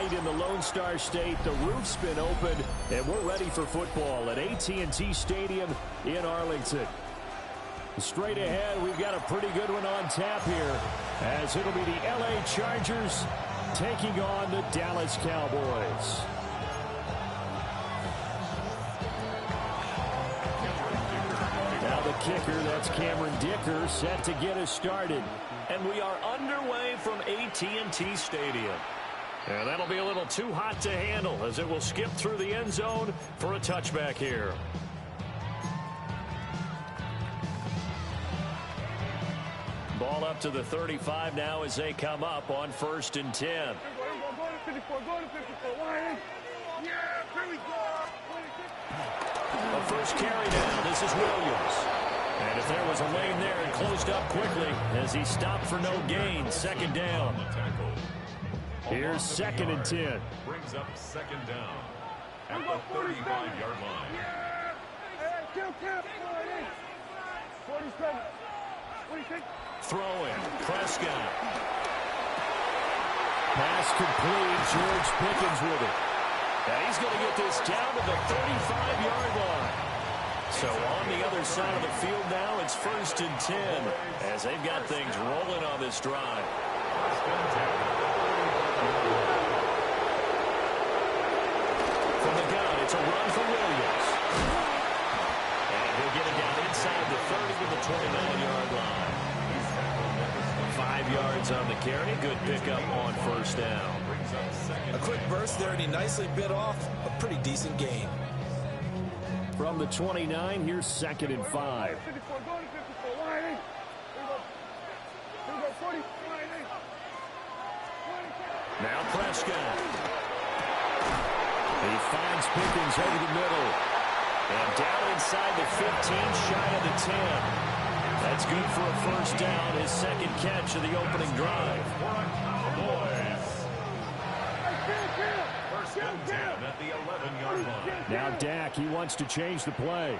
night in the Lone Star State. The roof's been opened, and we're ready for football at AT&T Stadium in Arlington. Straight ahead, we've got a pretty good one on tap here, as it'll be the LA Chargers taking on the Dallas Cowboys. Now the kicker, that's Cameron Dicker, set to get us started. And we are underway from AT&T Stadium. And that'll be a little too hot to handle as it will skip through the end zone for a touchback here. Ball up to the 35 now as they come up on 1st and 10. A first carry down. This is Williams. And if there was a lane there, it closed up quickly as he stopped for no gain. 2nd down. Here's 2nd and 10. Brings up 2nd down at the 35-yard line. Throw in. Prescott. Pass complete. George Pickens with it. And he's going to get this down to the 35-yard line. So on the other side of the field now, it's 1st and 10 as they've got things rolling on this drive. From the gun, it's a run for Williams. And he'll get it down inside the 30 to the 29-yard line. 5 yards on the carry. Good pickup on 1st down. A quick burst there, and he nicely bit off a pretty decent gain. From the 29, here's 2nd and 5. Now Prescott. He finds Pickens over the middle. And down inside the 15, shy of the 10. That's good for a 1st down, his 2nd catch of the opening drive. First and 10 at the 11-yard line. Now Dak, he wants to change the play.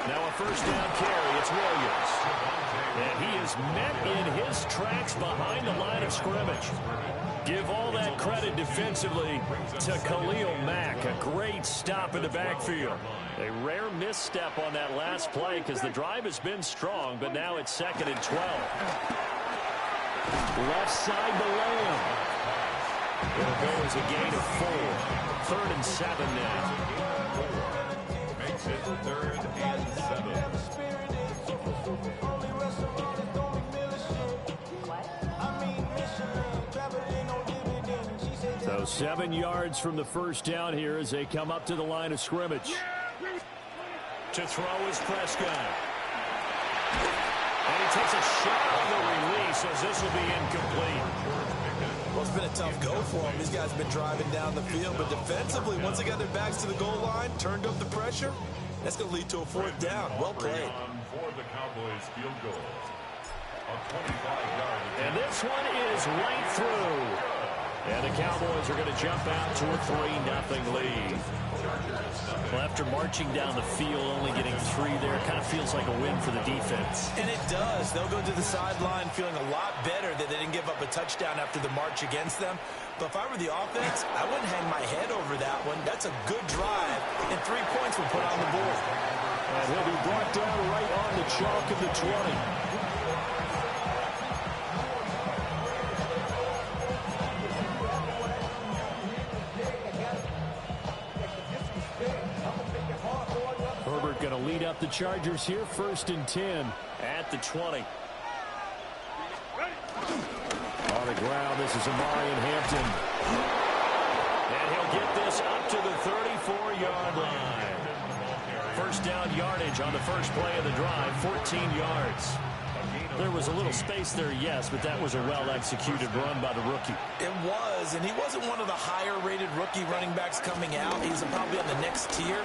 Now a 1st down carry, it's Williams. And he is met in his tracks behind the line of scrimmage. Give all that credit defensively to Khalil Mack. A great stop in the backfield. A rare misstep on that last play because the drive has been strong, but now it's 2nd and 12. Left side to Lamb. It'll go as a gain of 4. 3rd and 7 now. Makes it 3rd and 7. So 7 yards from the 1st down here as they come up to the line of scrimmage. To throw is Prescott. And he takes a shot on the release as this will be incomplete. Well, it's been a tough go for him. These guys have been driving down the field, but defensively, once they got their backs to the goal line, turned up the pressure, that's going to lead to a 4th down. Well played. For the Cowboys field goal. A 25-yard. And this one is right through. And the Cowboys are going to jump out to a 3-0 lead. Well, after marching down the field, only getting 3 there, it kind of feels like a win for the defense. And it does. They'll go to the sideline feeling a lot better that they didn't give up a touchdown after the march against them. But if I were the offense, I wouldn't hang my head over that one. That's a good drive, and 3 points will put on the board. And he'll be brought down right on the chalk of the 20. Going to lead up the Chargers here, 1st and 10 at the 20. On the ground, this is Amari in Hampton. And he'll get this up to the 34-yard line. 1st down yardage on the first play of the drive, 14 yards. There was a little space there, yes, but that was a well-executed run by the rookie. It was, and he wasn't one of the higher-rated rookie running backs coming out. He's probably on the next tier.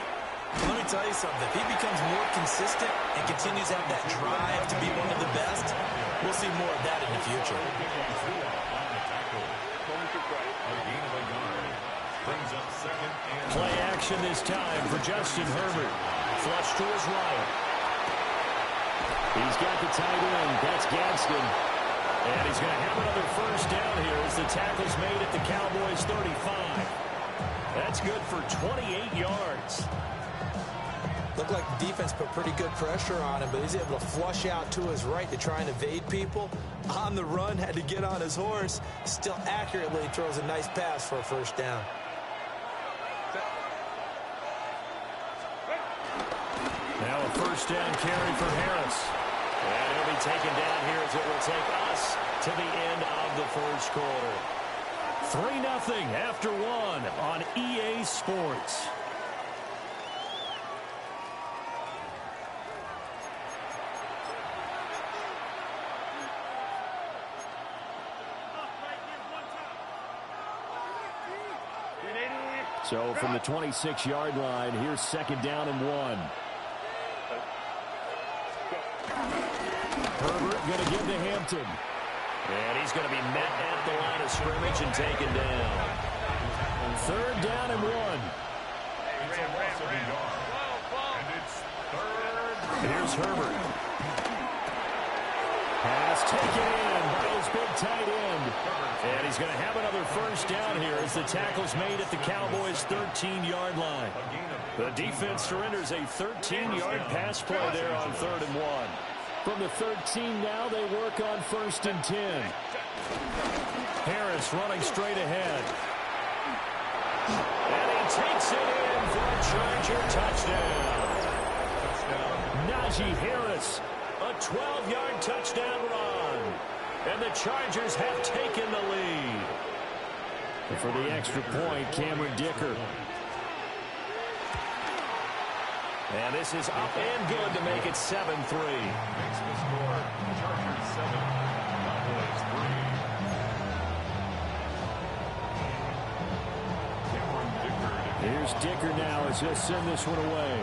Let me tell you something. If he becomes more consistent and continues to have that drive to be one of the best, we'll see more of that in the future. Play action this time for Justin Herbert. Flush to his right. He's got the tight end. That's Gadsden. And he's going to have another first down here as the tackle's made at the Cowboys' 35. That's good for 28 yards. Looked like the defense put pretty good pressure on him, but he's able to flush out to his right to try and evade people. On the run, had to get on his horse. Still accurately throws a nice pass for a first down. Now a first down carry for Harris. And he'll be taken down here as it will take us to the end of the first quarter. 3-0 after one on EA Sports. So from the 26-yard line, here's second down and 1. Herbert going to give to Hampton. And he's going to be met at the line of scrimmage and taken down. Third down and 1. Here's Herbert. Pass taken in by his big tight end. And he's going to have another first down here as the tackle's made at the Cowboys' 13-yard line. The defense surrenders a 13-yard pass play there on 3rd and 1. From the 13 now, they work on 1st and 10. Harris running straight ahead. And he takes it in for a Charger touchdown. Najee Harris, a 12-yard touchdown run. And the Chargers have taken the lead. And for the extra point, Cameron Dicker. And this is up and good to make it 7-3. Makes the score Chargers 7, Cowboys 3. Here's Dicker now as he'll send this one away.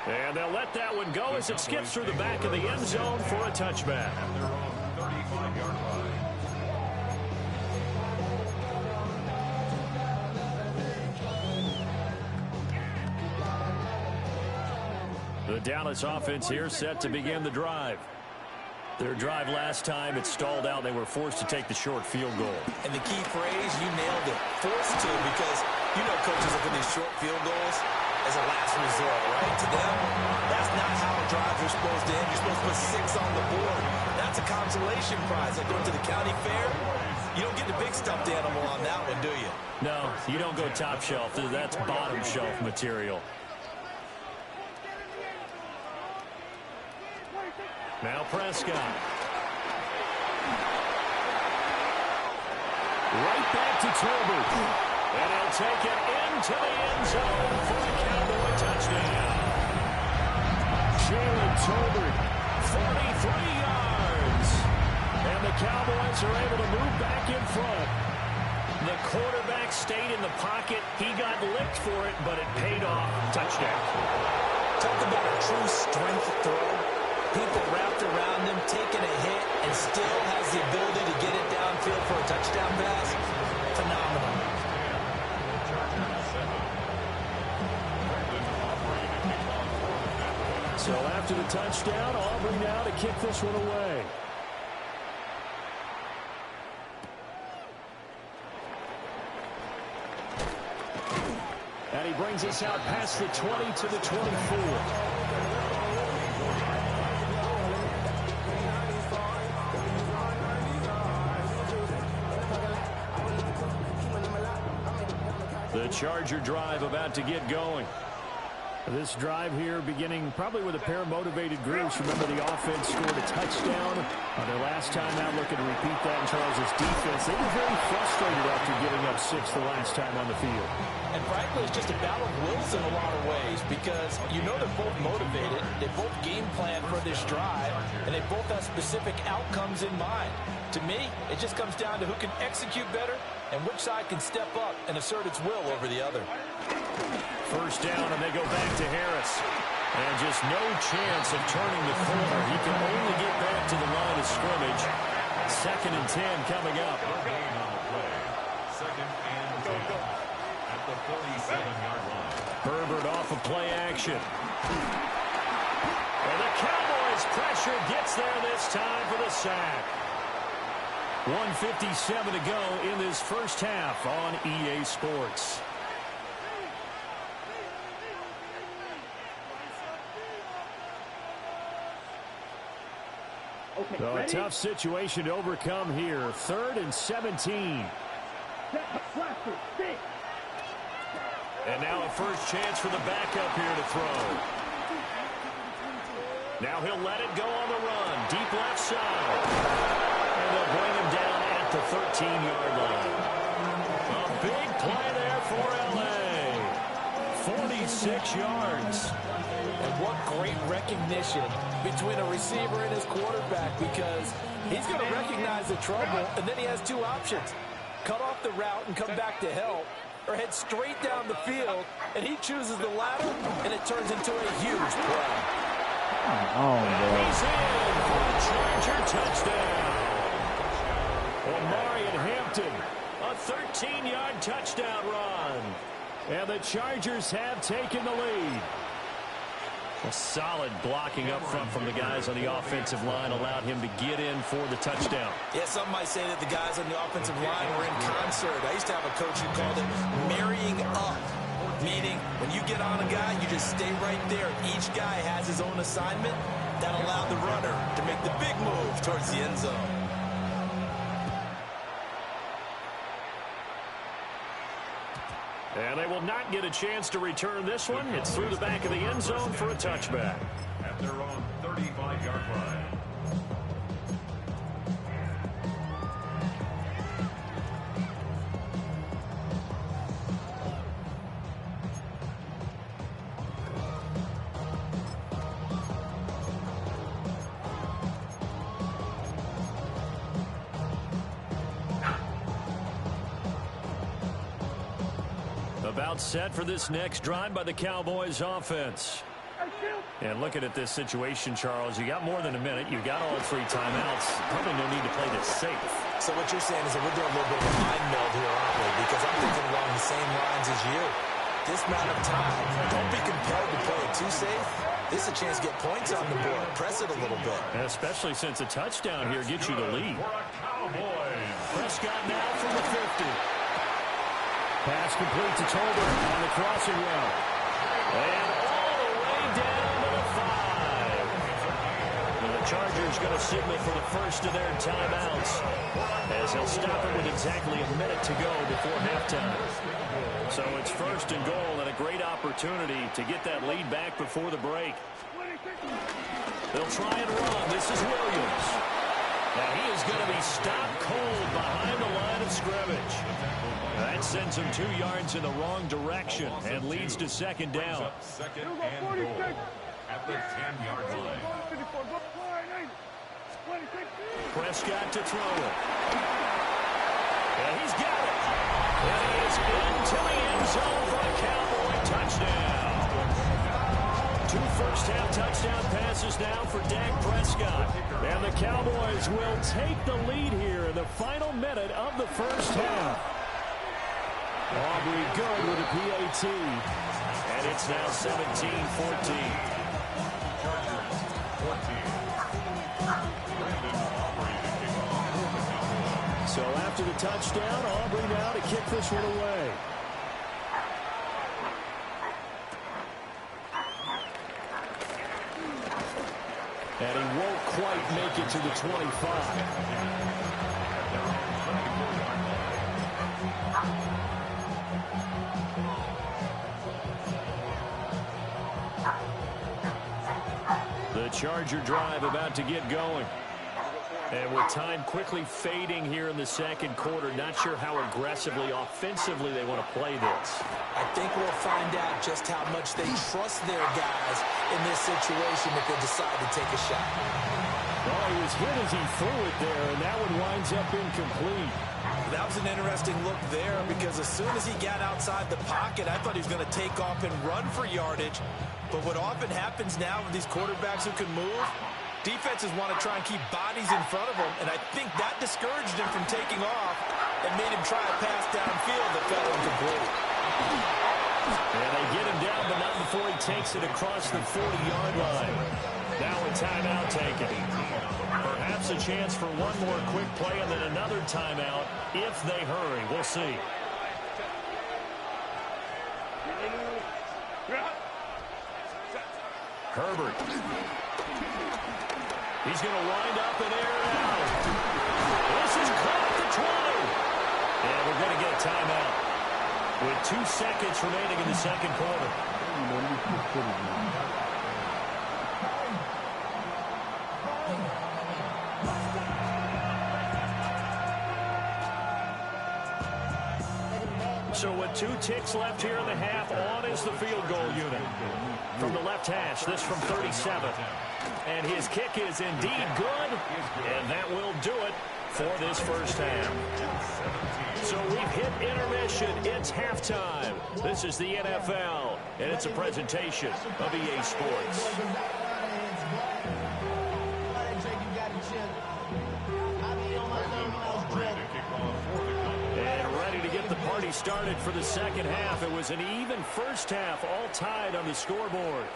And they'll let that one go as it skips through the back of the end zone for a touchback. At their own 35-yard line. The Dallas offense here set to begin the drive. Their drive last time, it stalled out. They were forced to take the short field goal. And the key phrase, you nailed it, forced to, because you know coaches look at these short field goals as a last resort, right? To them, that's not how drives are supposed to end. You're supposed to put 6 on the board. That's a consolation prize. Like going to the county fair, you don't get the big stuffed animal on that one, do you? No, you don't go top shelf. That's bottom shelf material. Now Prescott. Right back to Tolbert. And he'll take it into the end zone for a Cowboy touchdown. Jalen Tolbert, 43 yards. And the Cowboys are able to move back in front. The quarterback stayed in the pocket. He got licked for it, but it paid off. Touchdown. Talk about a true strength throw. People wrapped around him, taking a hit, and still has the ability to get it downfield for a touchdown pass. Phenomenal. So after the touchdown, Auburn now to kick this one away. And he brings us out past the 20 to the 24. The Charger drive about to get going. This drive here beginning probably with a pair of motivated groups. Remember, the offense scored a touchdown on their last time out, looking to repeat that in Charles' defense. They were very frustrated after giving up 6 the last time on the field. And frankly, it's just a battle of wills in a lot of ways, because you know they're both motivated, they both game plan for this drive, and they both have specific outcomes in mind. To me, it just comes down to who can execute better and which side can step up and assert its will over the other. First down, and they go back to Harris. And just no chance of turning the corner. He can only get back to the line of scrimmage. 2nd and 10 coming up. Gain on the play. 2nd and 10 at the 37-yard line. Herbert off of play action. And the Cowboys pressure gets there this time for the sack. 1:57 to go in this first half on EA Sports. So a tough situation to overcome here. 3rd and 17. And now a first chance for the backup here to throw. Now he'll let it go on the run. Deep left side. And they'll bring him down at the 13-yard line. A big play there for L.A. 46 yards. And what great recognition between a receiver and his quarterback, because he's going to recognize the trouble, and then he has two options. Cut off the route and come back to help, or head straight down the field, and he chooses the latter, and it turns into a huge play. Oh, boy. He's in for a Charger touchdown. Marion Hampton, a 13-yard touchdown run. And the Chargers have taken the lead. A solid blocking up front from the guys on the offensive line allowed him to get in for the touchdown. Yeah, some might say that the guys on the offensive line were in concert. I used to have a coach who called it marrying up, meaning when you get on a guy, you just stay right there. Each guy has his own assignment. That allowed the runner to make the big move towards the end zone. And they will not get a chance to return this one. It's through the back of the end zone for a touchback. At their own 35-yard line. About set for this next drive by the Cowboys offense. And looking at this situation, Charles, you got more than a minute. You got all 3 timeouts. Probably no need to play this safe. So what you're saying is that we're doing a little bit of a mind meld here, aren't we? Because I'm thinking along the same lines as you. This amount of time, don't be compelled to play it too safe. This is a chance to get points on the board. Press it a little bit. And especially since a touchdown here gets you the lead. Prescott now from the 50. Pass complete to Tolbert on the crossing route. And all the way down to the 5. And the Chargers going to signal for the first of their timeouts, as he'll stop it with exactly a minute to go before halftime. So it's 1st and goal, and a great opportunity to get that lead back before the break. They'll try and run. This is Williams. Now he is going to be stopped cold behind the line of scrimmage. That sends him 2 yards in the wrong direction and leads to 2nd down. Second and goal at the 10-yard line. Prescott to throw it. And he's got it. And he is into the end zone for a Cowboy touchdown. 2 first-half touchdown passes now for Dak Prescott. And the Cowboys will take the lead here in the final minute of the first half. Aubrey good with a PAT. And it's now 17-14. So after the touchdown, Aubrey now to kick this one away. And he won't quite make it to the 25. The Charger drive about to get going. And with time quickly fading here in the second quarter, not sure how aggressively, offensively they want to play this. I think we'll find out just how much they trust their guys in this situation if they decide to take a shot. Well, he was hit as he threw it there, and that one winds up incomplete. That was an interesting look there, because as soon as he got outside the pocket, I thought he was going to take off and run for yardage. But what often happens now with these quarterbacks who can move, defenses want to try and keep bodies in front of them, and I think that discouraged him from taking off and made him try a pass downfield that fell incomplete. And they get him down, but not before he takes it across the 40-yard line. Now a timeout taken. Perhaps a chance for one more quick play and then another timeout if they hurry. We'll see. Herbert. He's going to wind up and air it out. This is caught at the 20. And we're going to get a timeout with 2 seconds remaining in the second quarter. So with 2 ticks left here in the half, on is the field goal unit. From the left hash, this from 37. And his kick is indeed good, and that will do it for this first half. So we've hit intermission. It's halftime. This is the NFL, and it's a presentation of EA Sports. And ready to get the party started for the second half. It was an even first half, all tied on the scoreboard.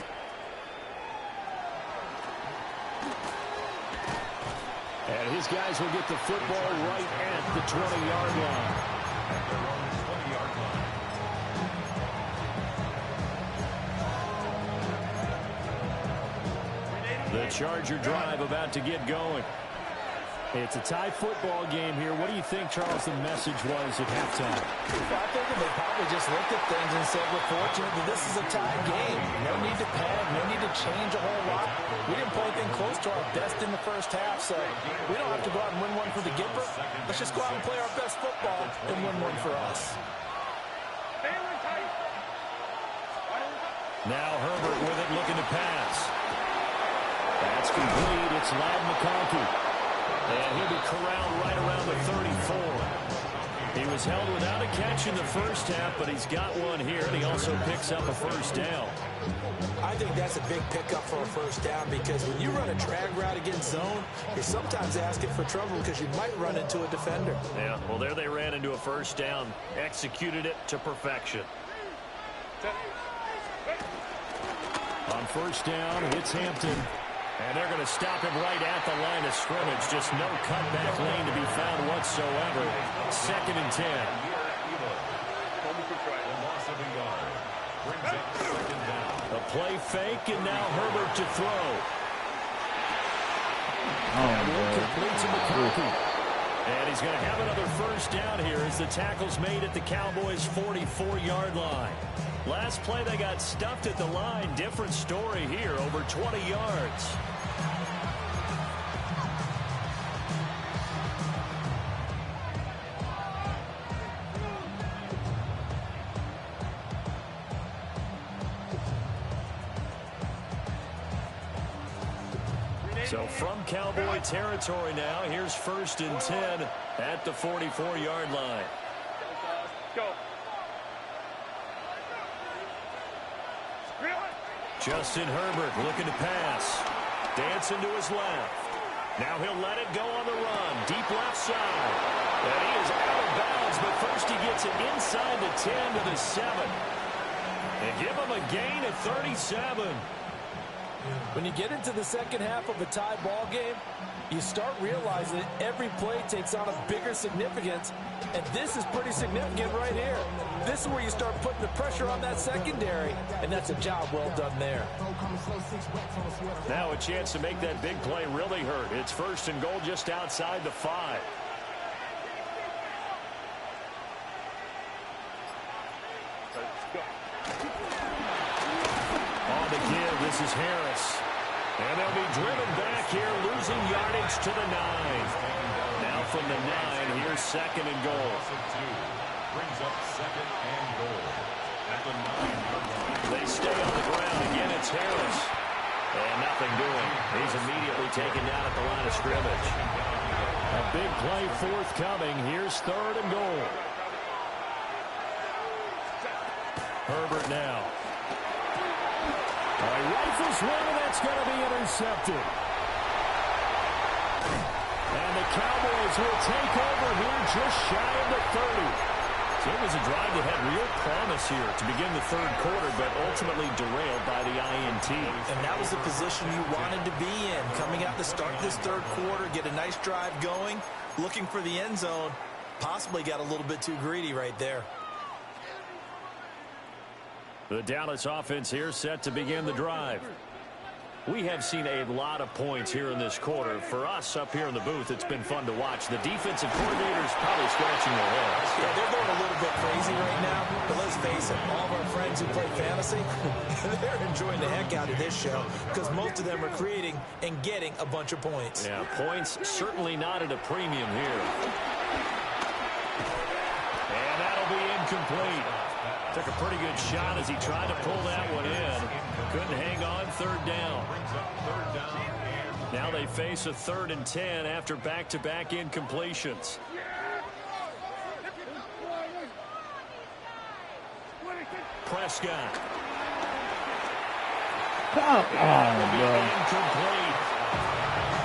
And his guys will get the football right at the 20-yard line. The Charger drive about to get going. It's a tie football game here. What do you think, Charles, the message was at halftime? Well, I think they probably just looked at things and said, we're fortunate that this is a tie game. No need to panic, no need to change a whole lot. We didn't play anything close to our best in the first half, so we don't have to go out and win one for the Gipper. Let's just go out and play our best football and win one for us. Now Herbert with it, looking to pass. That's complete. It's Ladd McConkey. And he'll be corralled right around the 34. He was held without a catch in the first half, but he's got one here, and he also picks up a first down. I think that's a big pickup for a first down because when you run a drag route against zone, you're sometimes asking for trouble because you might run into a defender. Yeah, well, there they ran into a first down, executed it to perfection. On first down, it's Hampton. And they're going to stop him right at the line of scrimmage. Just no cutback lane to be found whatsoever. 2nd and 10. A play fake, and now Herbert to throw. And will complete to McConkey. And he's going to have another first down here as the tackle's made at the Cowboys' 44-yard line. Last play, they got stuffed at the line. Different story here, over 20 yards. So from Cowboy territory now, here's 1st and 10 at the 44-yard line. Go. Justin Herbert looking to pass. Dancing to his left. Now he'll let it go on the run. Deep left side. And he is out of bounds, but first he gets it inside the 10 to the 7. And give him a gain of 37. When you get into the second half of a tie ball game, you start realizing that every play takes on a bigger significance, and this is pretty significant right here. This is where you start putting the pressure on that secondary, and that's a job well done there. Now a chance to make that big play really hurt. It's 1st and goal just outside the 5. On the give, this is Harris. And they'll be driven back here, losing yardage to the 9. Now from the 9, here's 2nd and goal. Brings up 2nd and goal at the 9-yard line. They stay on the ground. Again, it's Harris. And nothing doing. He's immediately taken down at the line of scrimmage. A big play forthcoming. Here's 3rd and goal. Herbert now. He rifles one, and that's going to be intercepted. And the Cowboys will take over here just shy of the 30. So it was a drive that had real promise here to begin the third quarter, but ultimately derailed by the INT. And that was the position you wanted to be in. Coming out to start this third quarter, get a nice drive going, looking for the end zone. Possibly got a little bit too greedy right there. The Dallas offense here set to begin the drive. We have seen a lot of points here in this quarter. For us up here in the booth, it's been fun to watch. The defensive coordinators probably scratching their heads. Yeah, they're going a little bit crazy right now. But let's face it, all of our friends who play fantasy, they're enjoying the heck out of this show because most of them are creating and getting a bunch of points. Yeah, points certainly not at a premium here. And that'll be incomplete. Took a pretty good shot as he tried to pull that one in. Couldn't hang on. Third down. Now they face a 3rd and 10 after back-to-back incompletions. Prescott. Incomplete.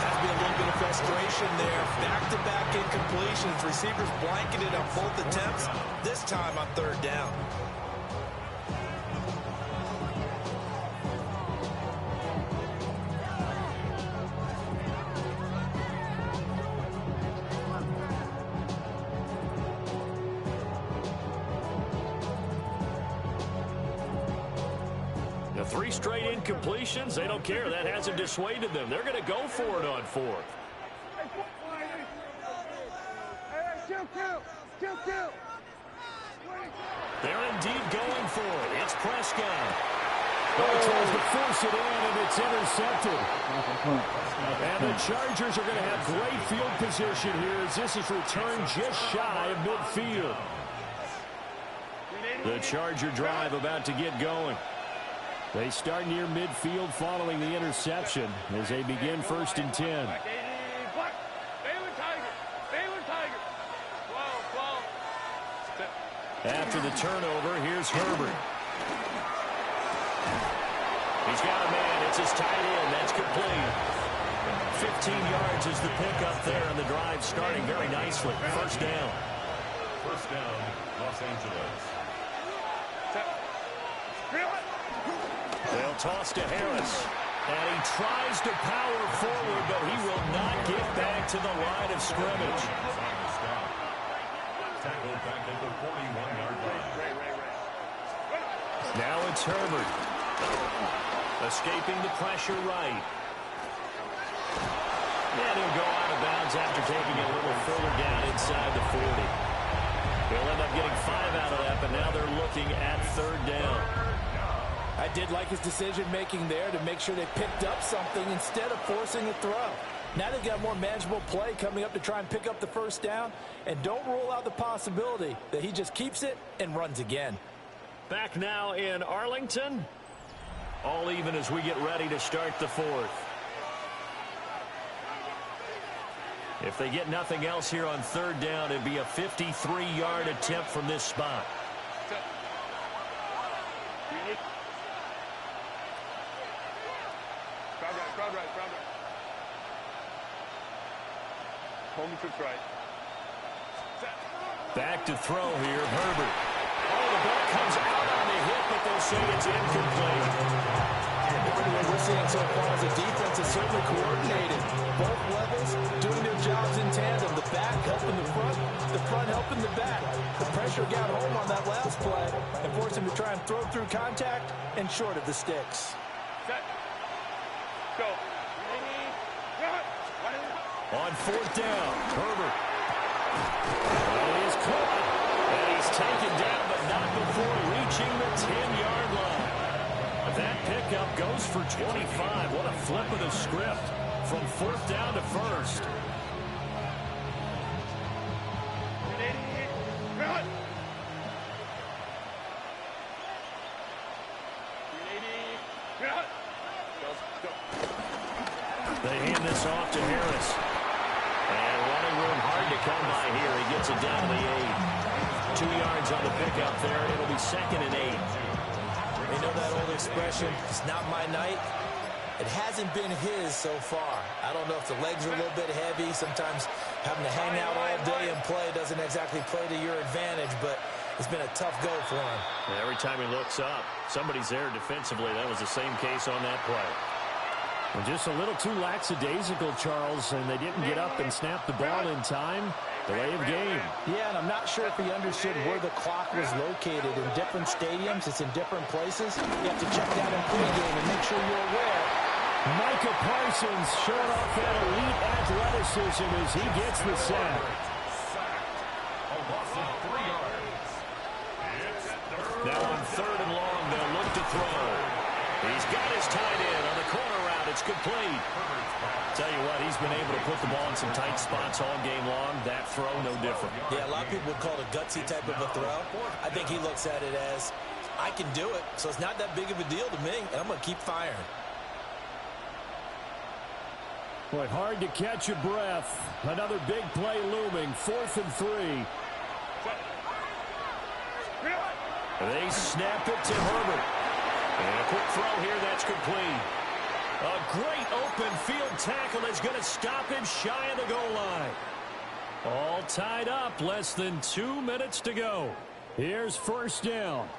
Has been a little bit of frustration there. Back-to-back incompletions. Receivers blanketed on both attempts. This time on 3rd down. The 3 straight incompletions, they don't care. That hasn't dissuaded them. They're going to go for it on 4th. They're indeed going for it. It's Prescott. Oh, tries to force it in, and it's intercepted. And the Chargers are going to have great field position here as this is returned just shy of midfield. The Charger drive about to get going. They start near midfield following the interception as they begin 1st and 10. After the turnover, here's Herbert. He's got a man. It's his tight end. That's complete. 15 yards is the pickup there, and the drive starting very nicely. 1st down. 1st down, Los Angeles. They'll toss to Harris. And he tries to power forward, but he will not get back to the line of scrimmage. Tackled back at the 41-yard line. Now it's Herbert. Escaping the pressure right. And he'll go out of bounds after taking it a little further down inside the 40. He'll end up getting 5 out of that, but now they're looking at 3rd down. I did like his decision-making there to make sure they picked up something instead of forcing a throw. Now they've got more manageable play coming up to try and pick up the 1st down. And don't rule out the possibility that he just keeps it and runs again. Back now in Arlington. All even as we get ready to start the 4th. If they get nothing else here on 3rd down, it'd be a 53-yard attempt from this spot. Back to throw here, Herbert. Oh, the ball comes out on the hit, but they say it's incomplete. What we're seeing so far is the defense is certainly coordinated. Both levels doing their jobs in tandem. The back helping the front helping the back. The pressure got home on that last play and forced him to try and throw through contact and short of the sticks. Set. Go. On 4th down, Herbert. He's caught, and he's taken down, but not before reaching the 10-yard line. That pickup goes for 25. What a flip of the script from 4th down to 1st. They hand this off to Harris. And running room hard to come by here. He gets it down to the 8. 2 yards on the pickup there. It'll be 2nd and 8. You know that old expression, it's not my night. It hasn't been his so far. I don't know if the legs are a little bit heavy. Sometimes having to hang out all day and play doesn't exactly play to your advantage. But It's been a tough go for him. And every time he looks up, somebody's there defensively. That was the same case on that play. And just a little too lackadaisical, Charles, and they didn't get up and snap the ball in time. Delay of game. Yeah, and I'm not sure if he understood where the clock was located. In different stadiums, it's in different places. You have to check that in pregame and make sure you're aware. Micah Parsons showing off that elite athleticism as he gets the sack. A loss of 3 yards. Now on 3rd and long, they'll look to throw. He's got his tight end on the corner route. It's complete. Tell you what, he's been able to put the ball in some tight spots all game long. That throw, no different. Yeah, a lot of people would call it a gutsy type of a throw. I think he looks at it as, I can do it, so it's not that big of a deal to me, and I'm going to keep firing. Boy, hard to catch your breath. Another big play looming. 4th and 3. They snap it to Herbert. And a quick throw here, that's complete. A great open field tackle is going to stop him shy of the goal line. All tied up, less than 2 minutes to go. Here's 1st down.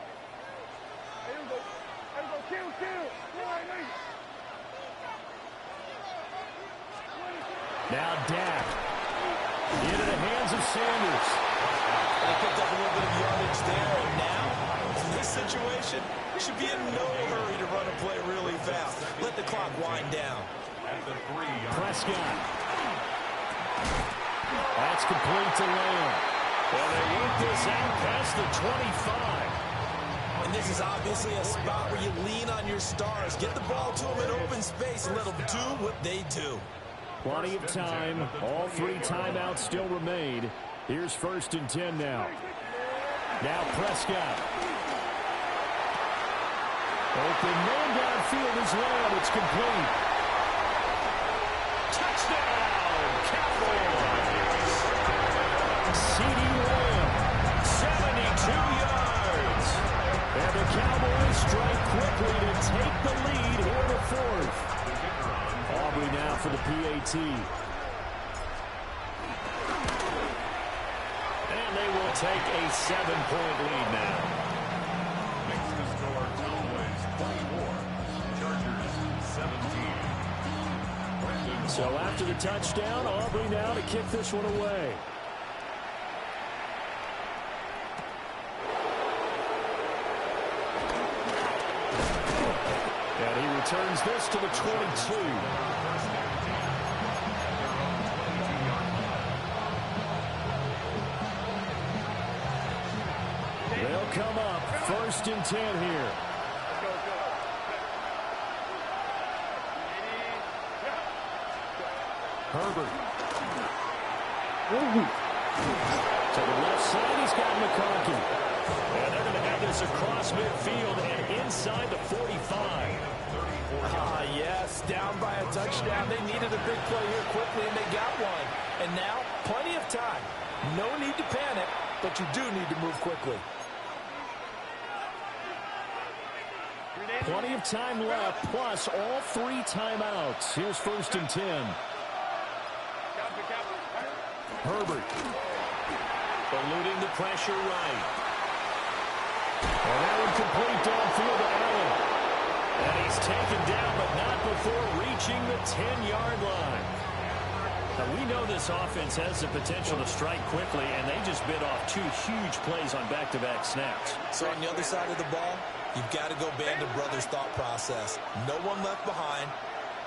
Now Dak. Into the hands of Sanders. They picked up a little bit of yardage there, and now, in this situation, should be in no hurry to run a play really fast. Let the clock wind down. At the 3-yard Prescott. That's complete to Lamb. Well, they work this out past the 25. And this is obviously a spot where you lean on your stars. Get the ball to them in open space and let them do what they do. Plenty of time. All 3 timeouts still remain. Here's 1st and 10 now. Now Prescott. Open man downfield is Lamb. It's complete. Touchdown, Cowboys. CeeDee Lamb. 72 yards. And the Cowboys strike quickly to take the lead here in the 4th. Aubrey now for the PAT. And they will take a 7-point lead now. makes the score Cowboys 24, Chargers 17. So after the touchdown, Aubrey now to kick this one away. And he returns this to the 22. They'll come up 1st and 10 here. Herbert. To the left side, he's got McConkey. And they're going to have this across midfield and inside the 45. Yes, down by a touchdown. They needed a big play here quickly, and they got one. And now, plenty of time. No need to panic, but you do need to move quickly. Plenty of time left, plus all 3 timeouts. Here's 1st and 10. Herbert. Eluding the pressure right. And that one complete downfield to Allen. And he's taken down, but not before reaching the 10-yard line. Now, we know this offense has the potential to strike quickly, and they just bit off 2 huge plays on back-to-back snaps. So on the other side of the ball, you've got to go band of brothers thought process. No one left behind,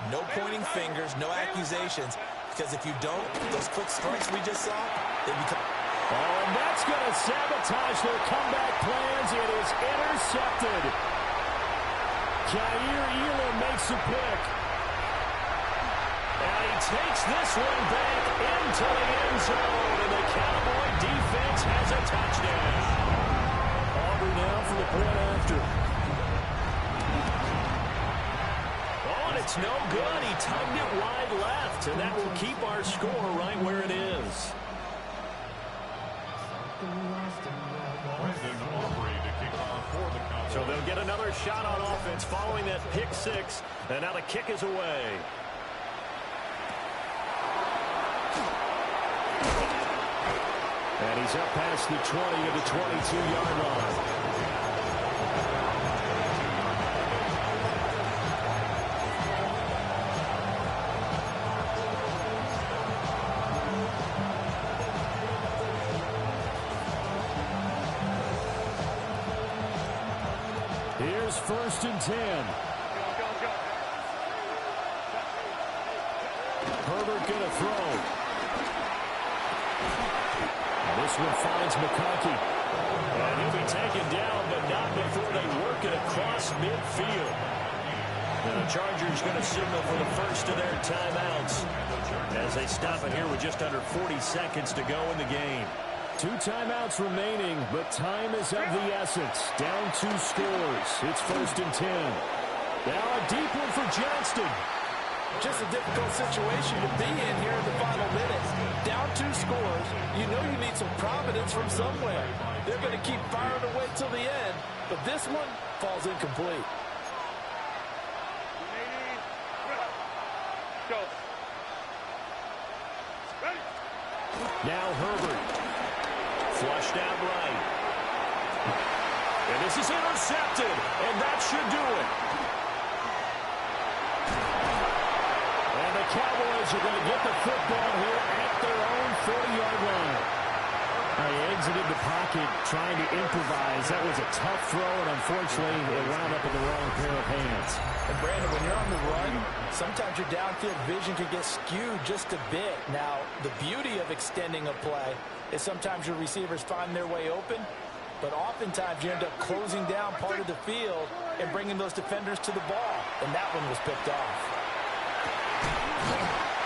no pointing fingers, no accusations, because if you don't, those quick strikes we just saw, they become... Oh, and that's going to sabotage their comeback plans. It is intercepted. Jair Elam makes a pick. And he takes this one back into the end zone, and the Cowboy defense has a touchdown. Aubrey now for the point after. Oh, and it's no good. He tugged it wide left, and that will keep our score right where it is. So they'll get another shot on offense following that pick 6, and now the kick is away. And he's up past the 20 to the 22-yard line. Here's 1st and 10. Herbert going to throw. And this one finds McConkey. And he'll be taken down, but not before they work it across midfield. And the Chargers going to signal for the first of their timeouts as they stop it here with just under 40 seconds to go in the game. 2 timeouts remaining, but time is of the essence. Down 2 scores. It's 1st and 10. Now a deep one for Johnston. Just a difficult situation to be in here in the final minutes. Down 2 scores. You know you need some providence from somewhere. They're going to keep firing away till the end, but this one falls incomplete. Now Herbert. Flushed out right. And this is intercepted, and that should do it. And the Cowboys are going to get the football here at their own 40-yard line. He exited the pocket trying to improvise. That was a tough throw, and unfortunately, it wound up in the wrong pair of hands. And Brandon, when you're on the run, sometimes your downfield vision can get skewed just a bit. Now, the beauty of extending a play is sometimes your receivers find their way open, but oftentimes you end up closing down part of the field and bringing those defenders to the ball, and that one was picked off.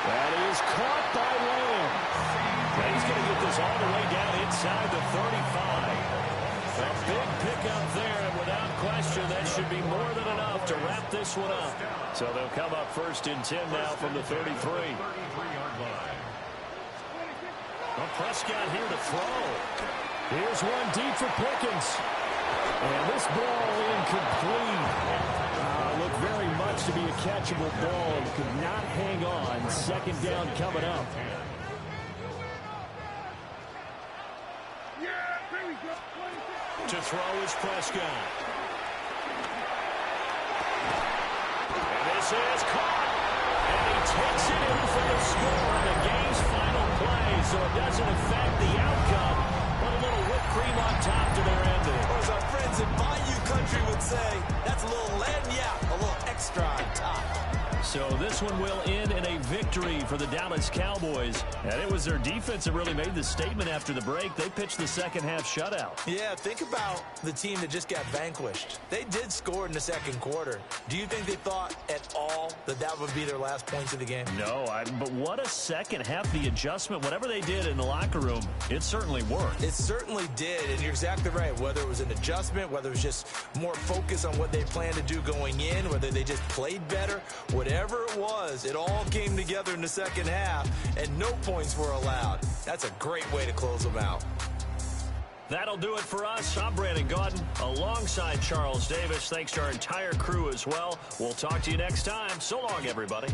That is caught by Lamb. And he's going to get this all the way down inside the 35. A big pickup there, and without question, that should be more than enough to wrap this one up. So they'll come up 1st and 10 now from the 33. Well, Prescott here to throw. Here's one deep for Pickens. And this ball incomplete. Looked very much to be a catchable ball and could not hang on. 2nd down coming up. To throw is Prescott. And this is caught. And he takes it in for the score in the game's final play, so it doesn't affect the outcome, but a little whipped cream on top to their ending. Or as our friends in Bayou Country would say, that's a little lagniappe, a little extra on top. So this one will end in a victory for the Dallas Cowboys. And it was their defense that really made the statement after the break. They pitched the second-half shutout. Yeah, think about the team that just got vanquished. They did score in the 2nd quarter. Do you think they thought at all that that would be their last points of the game? No, but what a second half. The adjustment, whatever they did in the locker room, it certainly worked. It certainly did, and you're exactly right. Whether it was an adjustment, whether it was just more focus on what they planned to do going in, whether they just played better, whatever it was, it all came together in the 2nd half, and no points were allowed. That's a great way to close them out. That'll do it for us. I'm Brandon Gaudin alongside Charles Davis. Thanks to our entire crew as well. We'll talk to you next time. So long, everybody.